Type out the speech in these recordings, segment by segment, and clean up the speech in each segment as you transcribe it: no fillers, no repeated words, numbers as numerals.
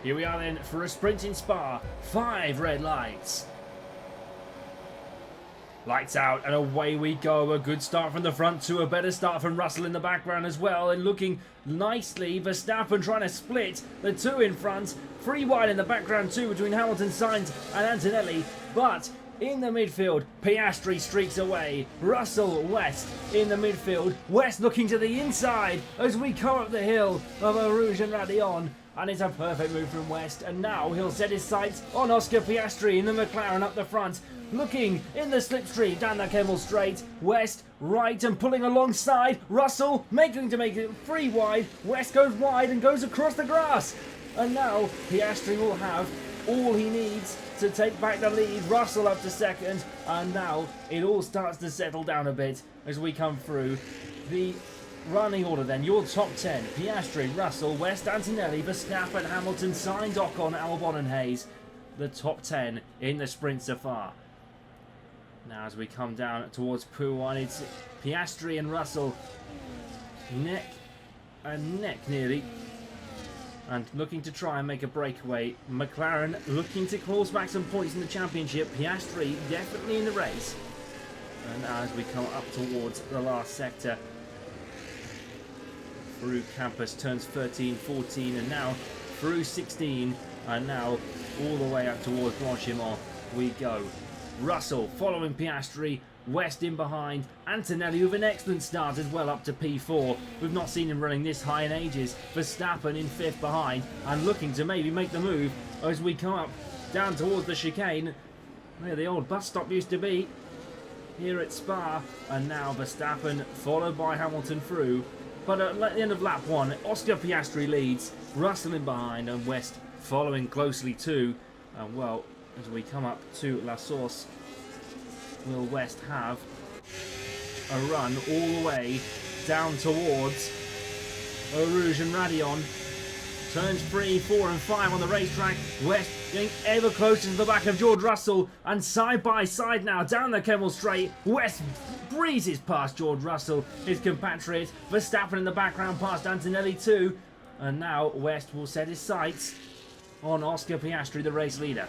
Here we are then for a sprint in Spa. 5 red lights. Lights out and away we go. A good start from the front two. A better start from Russell in the background as well. And looking nicely. Verstappen trying to split the two in front. 3 wide in the background too between Hamilton, Sainz and Antonelli. But in the midfield, Piastri streaks away. Russell, West in the midfield. West looking to the inside as we come up the hill of Rouge and Radion. And it's a perfect move from West. And now he'll set his sights on Oscar Piastri in the McLaren up the front. Looking in the slipstream down the Kemmel straight. West right and pulling alongside. Russell making to make it 3 wide. West goes wide and goes across the grass. And now Piastri will have all he needs to take back the lead. Russell up to second. And now it all starts to settle down a bit as we come through the running order then. Your top 10. Piastri, Russell, West, Antonelli, Verstappen, Hamilton, Sainz, Ocon, Albon and Hayes. The top 10 in the sprint so far. Now as we come down towards P1, it's Piastri and Russell neck and neck nearly. And looking to try and make a breakaway. McLaren looking to claw back some points in the championship. Piastri definitely in the race. And now as we come up towards the last sector, through Campus turns 13, 14 and now through 16 and now all the way up towards Blanchimont we go. Russell following Piastri, West in behind, Antonelli with an excellent start as well up to P4. We've not seen him running this high in ages. Verstappen in 5th behind and looking to maybe make the move as we come up down towards the chicane where the old bus stop used to be here at Spa. And now Verstappen followed by Hamilton through. But at the end of lap 1, Oscar Piastri leads, Russell in behind and West following closely too. And well, as we come up to La Source, will West have a run all the way down towards Rouge and Radion. Turns 3, 4 and 5 on the racetrack. West getting ever closer to the back of George Russell. And side by side now down the Kemmel straight. West breezes past George Russell, his compatriot. Verstappen in the background past Antonelli too. And now West will set his sights on Oscar Piastri, the race leader.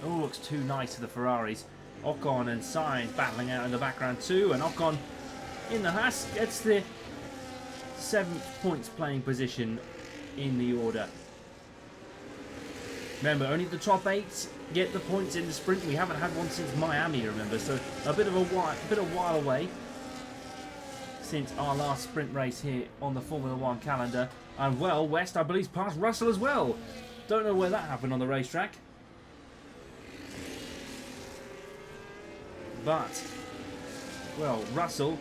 Oh, looks too nice for the Ferraris. Ocon and Sainz battling out in the background too. And Ocon in the Haas gets the 7th points playing position in the order. Remember, only the top 8 get the points in the sprint. We haven't had one since Miami, remember, so a bit of a while away since our last sprint race here on the Formula 1 calendar. And well, West, I believe, passed Russell as well. Don't know where that happened on the racetrack. But, well, Russell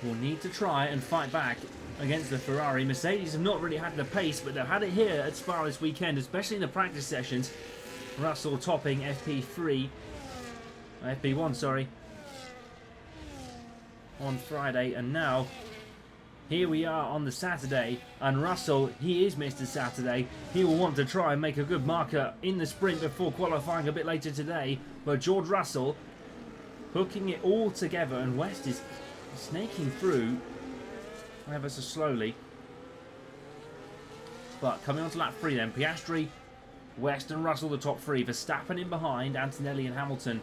will need to try and fight back against the Ferrari. Mercedes have not really had the pace, but they've had it here at Spa this weekend, especially in the practice sessions. Russell topping FP1, sorry, on Friday, and now here we are on the Saturday, and Russell, he is Mr. Saturday. He will want to try and make a good marker in the sprint before qualifying a bit later today. But George Russell hooking it all together, and West is snaking through ever so slowly. But coming on to lap 3 then, Piastri, West and Russell the top 3. Verstappen in behind, Antonelli and Hamilton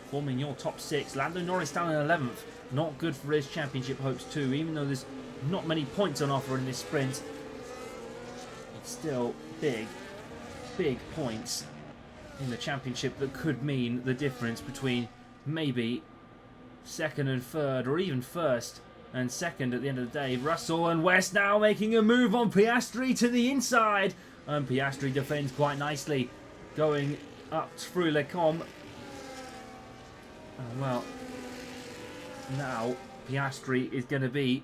forming your top 6. Lando Norris down in 11th. Not good for his championship hopes too, even though there's not many points on offer in this sprint. It's still big points in the championship that could mean the difference between maybe 2nd and 3rd, or even 1st and 2nd at the end of the day. Russell and West now making a move on Piastri to the inside. And Piastri defends quite nicely, going up through Le Com. And well, now Piastri is going to be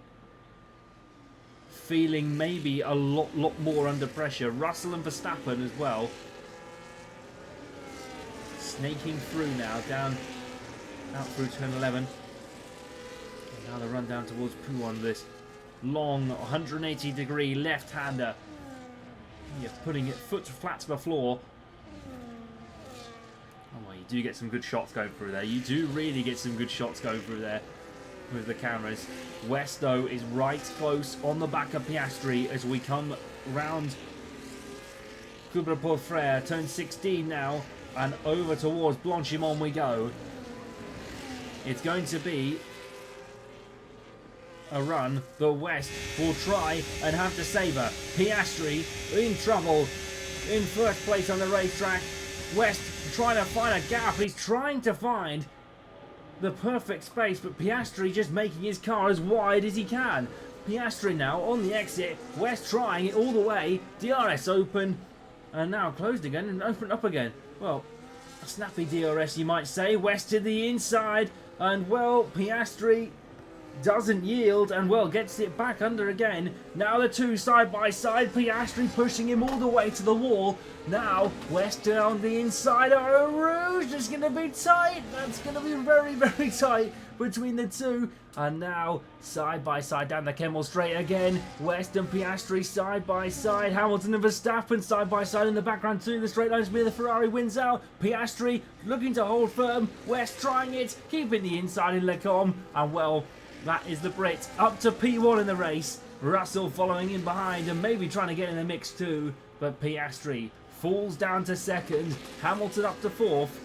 feeling maybe a lot more under pressure. Russell and Verstappen as well. Snaking through now, out through turn 11. And now the run down towards P1, this long 180 degree left-hander. You're putting it foot flat to the floor. Oh, well, you do get some good shots going through there. You do really get some good shots going through there. with the cameras. West, though, is right close on the back of Piastri as we come round Coubre-Port-Frère, turn 16 now, and over towards Blanchimont we go. It's going to be a run that West will try and have to savour. Piastri in trouble in first place on the racetrack. West trying to find a gap. He's trying to find the perfect space, but Piastri just making his car as wide as he can. Piastri now on the exit. West trying it all the way. DRS open and now closed again and opened up again. Well, a snappy DRS you might say. West to the inside and well, Piastri doesn't yield and well gets it back under again. Now the two side by side. Piastri pushing him all the way to the wall. Now West down the inside. Oh, Rouge is going to be tight. That's going to be very, very tight between the two. And now side by side down the Kemmel straight again. West and Piastri side by side. Hamilton and Verstappen side by side in the background too. The straight line speed, the Ferrari wins out. Piastri looking to hold firm. West trying it, keeping the inside in Lecombe. And well, that is the Brit up to P1 in the race. Russell following in behind and maybe trying to get in the mix too. But Piastri falls down to second. Hamilton up to fourth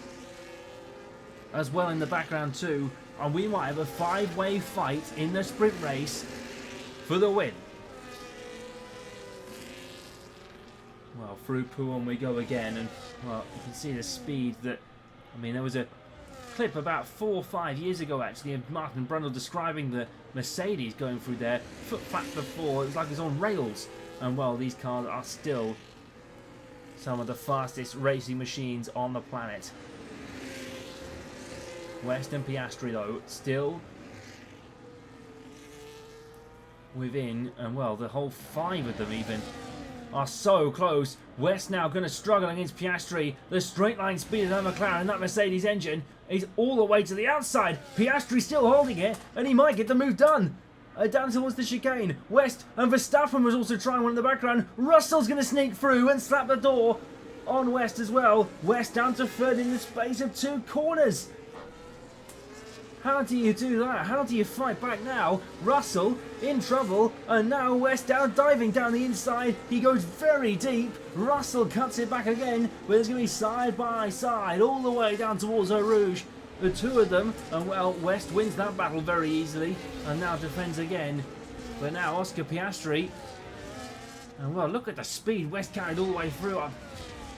as well in the background too. And we might have a five-way fight in the sprint race for the win. Well, through P1 we go again. And well, you can see the speed that, I mean, there was a clip about 4 or 5 years ago actually of Martin Brundle describing the Mercedes going through there, foot flat before, it was like it was on rails. And well, these cars are still some of the fastest racing machines on the planet. West and Piastri though still within, and well, the whole 5 of them even are so close. West now going to struggle against Piastri. The straight line speed of that McLaren, that Mercedes engine is all the way to the outside. Piastri still holding it and he might get the move done. Down towards the chicane. West and Verstappen was also trying one in the background. Russell's going to sneak through and slap the door on West as well. West down to third in the space of 2 corners. How do you do that? How do you fight back now? Russell in trouble, and now West down, diving down the inside. He goes very deep. Russell cuts it back again, but it's going to be side by side all the way down towards Eau Rouge. The two of them, and well, West wins that battle very easily, and now defends again. But now Oscar Piastri, and well, look at the speed West carried all the way through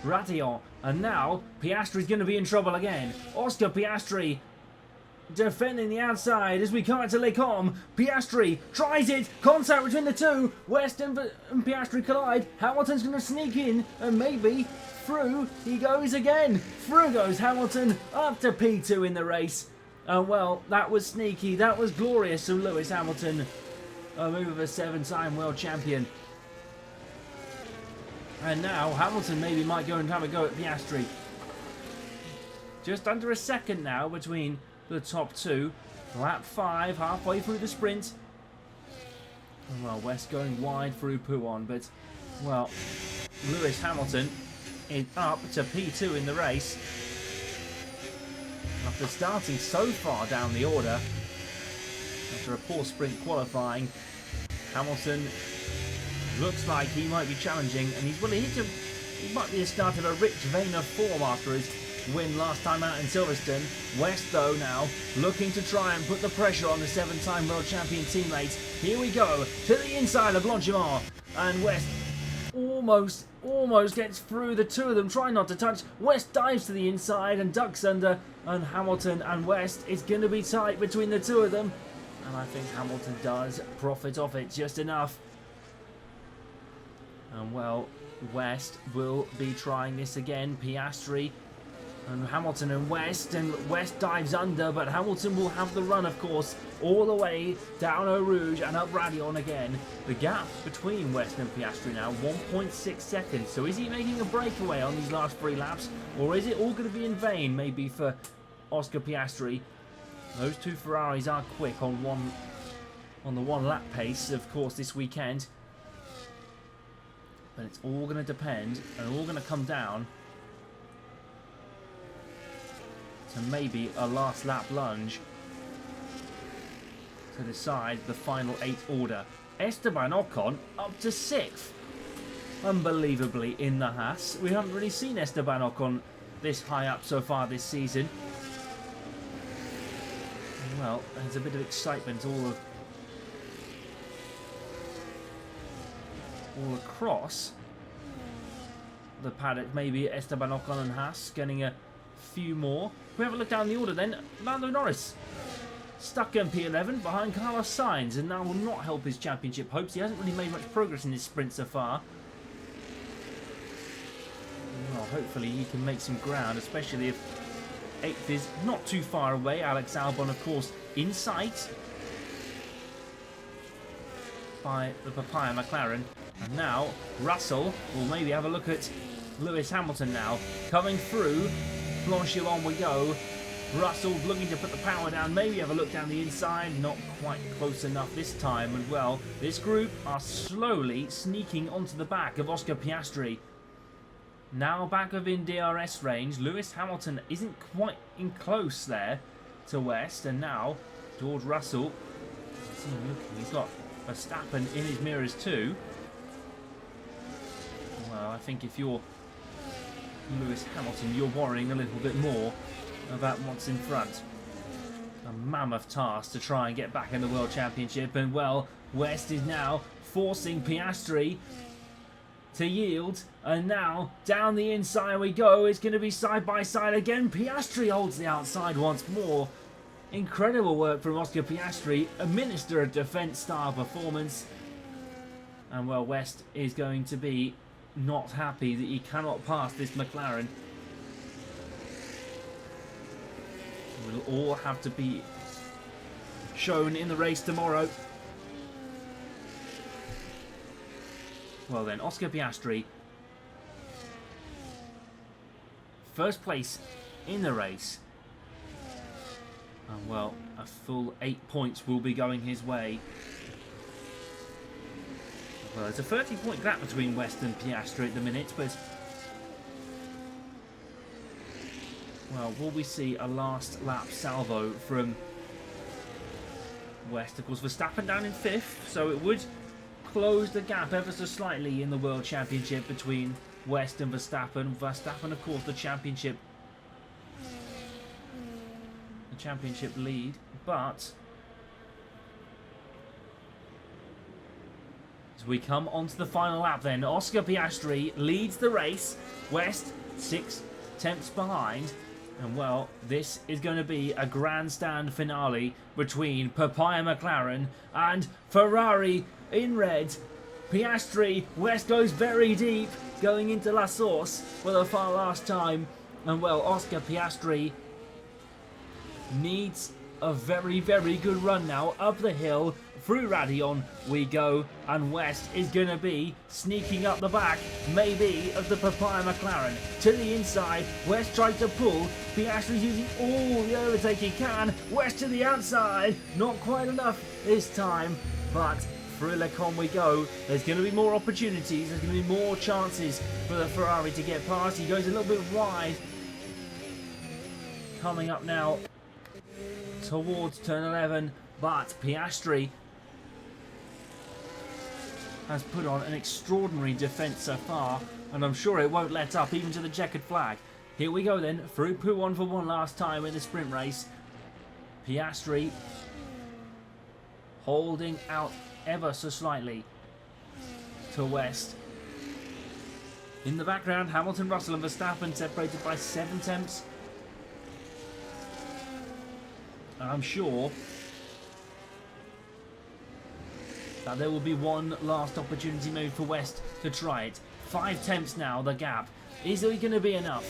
Ratillon, and now Piastri's going to be in trouble again. Oscar Piastri defending the outside as we come into Lecombe. Piastri tries it. Contact between the two. West and Piastri collide. Hamilton's going to sneak in and maybe through he goes again. Through goes Hamilton up to P2 in the race. And well, that was sneaky. That was glorious from Lewis Hamilton. A move of a 7-time world champion. And now Hamilton maybe might go and have a go at Piastri. Just under a second now between the top two. Lap 5, halfway through the sprint. And well, West going wide through P1, but well, Lewis Hamilton is up to P2 in the race. After starting so far down the order, after a poor sprint qualifying, Hamilton looks like he might be challenging, and he's willing to. He might be the start of a rich vein of form after his win last time out in Silverstone. West though now looking to try and put the pressure on the 7-time world champion teammates. Here we go to the inside of Blanchimont, and West almost gets through. The two of them try not to touch. West dives to the inside and ducks under, and Hamilton and West, it's going to be tight between the two of them, and I think Hamilton does profit off it just enough. And well, West will be trying this again. Piastri and Hamilton and West dives under, but Hamilton will have the run, of course, all the way down Eau Rouge and up Ratillon again. The gap between West and Piastri now, 1.6 seconds. So is he making a breakaway on these last 3 laps, or is it all going to be in vain, maybe for Oscar Piastri? Those two Ferraris are quick on the 1 lap pace, of course, this weekend. But it's all going to depend, and all going to come down to maybe a last lap lunge. to decide the final 8 order. Esteban Ocon up to 6th. Unbelievably in the Haas. We haven't really seen Esteban Ocon this high up so far this season. Well, there's a bit of excitement all across the paddock. Maybe Esteban Ocon and Haas getting a few more. If we have a look down the order then, Lando Norris stuck in P11 behind Carlos Sainz, and that will not help his championship hopes. He hasn't really made much progress in his sprint so far. Well, hopefully he can make some ground, especially if 8th is not too far away. Alex Albon, of course, in sight by the Papaya McLaren. And now Russell will maybe have a look at Lewis Hamilton now. Coming through, Blanchard, on we go. Russell looking to put the power down, maybe have a look down the inside, not quite close enough this time. And well, this group are slowly sneaking onto the back of Oscar Piastri. Now back within DRS range, Lewis Hamilton isn't quite in close there to West, and now George Russell, he's got Verstappen in his mirrors too. Well, I think if you're Lewis Hamilton, you're worrying a little bit more about what's in front. A mammoth task to try and get back in the World Championship, and well, West is now forcing Piastri to yield, and now down the inside we go. It's going to be side by side again. Piastri holds the outside once more. Incredible work from Oscar Piastri, a minister of defence style performance. And well, West is going to be not happy that he cannot pass this McLaren. It will all have to be shown in the race tomorrow. Well then, Oscar Piastri, first place in the race. And well, a full 8 points will be going his way. Well, there's a 30-point gap between West and Piastri at the minute, but well, will we see a last lap salvo from West? Of course, Verstappen down in 5th, so it would close the gap ever so slightly in the World Championship between West and Verstappen. Verstappen, of course, the championship lead, but as we come onto the final lap then, Oscar Piastri leads the race. West 6 tenths behind. And well, this is going to be a grandstand finale between Papaya McLaren and Ferrari in red. Piastri, West goes very deep, going into La Source for the far last time. And well, Oscar Piastri needs a very, very good run now. Up the hill, through Radion we go, and West is going to be sneaking up the back, maybe, of the Papaya McLaren. To the inside, West tries to pull. Piastri's using all the overtake he can. West to the outside, not quite enough this time, but through Le Con we go. There's going to be more opportunities, there's going to be more chances for the Ferrari to get past. He goes a little bit wide. Coming up now towards turn 11, but Piastri has put on an extraordinary defence so far, and I'm sure it won't let up even to the checkered flag. Here we go then, through P1 for one last time in the sprint race. Piastri holding out ever so slightly to West. In the background, Hamilton, Russell and Verstappen separated by 7 tenths. I'm sure that there will be one last opportunity maybe for West to try it. 5 tenths now, the gap. Is it going to be enough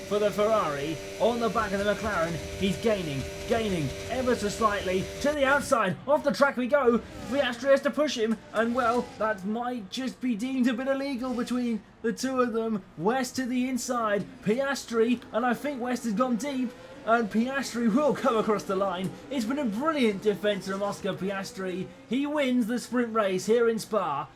for the Ferrari on the back of the McLaren? He's gaining ever so slightly to the outside. Off the track we go. Piastri has to push him, and well, that might just be deemed a bit illegal between the two of them. West to the inside, Piastri, and I think West has gone deep, and Piastri will come across the line. It's been a brilliant defence from Oscar Piastri. He wins the sprint race here in Spa.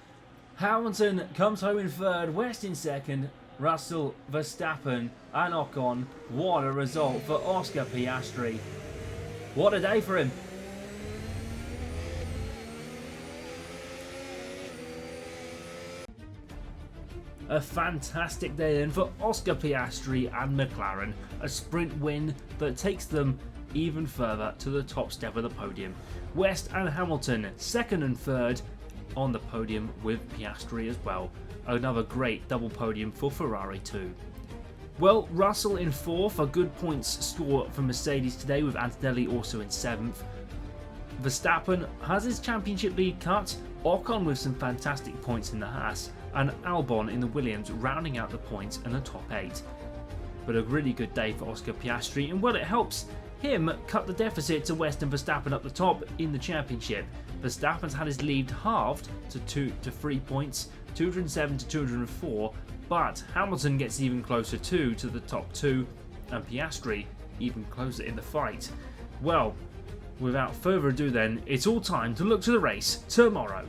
Hamilton comes home in 3rd, West in 2nd, Russell, Verstappen and Ocon. What a result for Oscar Piastri. What a day for him. A fantastic day then for Oscar Piastri and McLaren, a sprint win that takes them even further to the top step of the podium. West and Hamilton second and third on the podium with Piastri as well. Another great double podium for Ferrari too. Well, Russell in 4th, a good points score for Mercedes today with Antonelli also in 7th. Verstappen has his championship lead cut, Ocon with some fantastic points in the Haas, and Albon in the Williams rounding out the points in the top 8. But a really good day for Oscar Piastri, and well, it helps him cut the deficit to West and Verstappen up the top in the championship. Verstappen's had his lead halved to 3 points, 207 to 204, but Hamilton gets even closer too to the top 2, and Piastri even closer in the fight. Well, without further ado then, it's all time to look to the race tomorrow.